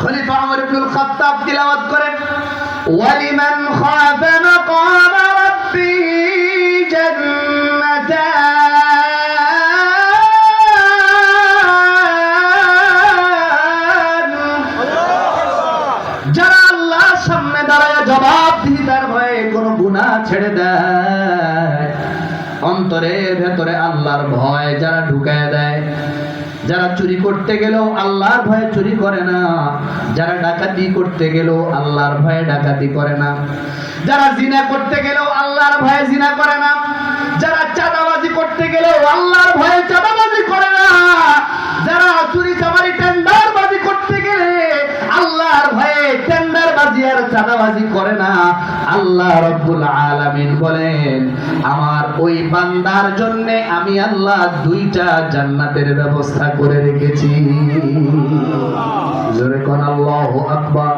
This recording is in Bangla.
খলিফা ওমর ইবনুল খাত্তাব তিলাওয়াত করেন, ওয়ালিমান খাফা মাকাম রাব্বি জান্নাতান। যারা আল্লাহর সামনে দাঁড়ায় জবাবদিহিতার ভয়ে কোনো গুনাহ ছেড়ে দেয়, অন্তরের ভেতরে আল্লাহর ভয় যারা ঢুকায় দেয়, যারা চুরি করতে গেলেও আল্লাহর ভয়ে চুরি করে না, যারা ডাকাতি করতে গেলেও আল্লাহর ভয়ে ডাকাতি করে না, যারা জিনা করতে গেলেও আল্লাহর ভয়ে জিনা করে না, যারা চাঁদাবাজি করতে গেলেও আল্লাহর ভয়ে চাঁদাবাজি করে না, যারা চুরি চামারি টেন্ডারবাজি করতে গেলে আল্লাহর ভয়ে টেন্ডারবাজি আর চাঁদাবাজি করে না, আল্লাহ রাব্বুল আলামিন বলেন আমার ওই বান্দার জন্য আমি আল্লাহ দুইটা জান্নাতের ব্যবস্থা করে রেখেছি। জোরে কোন আল্লাহু আকবার।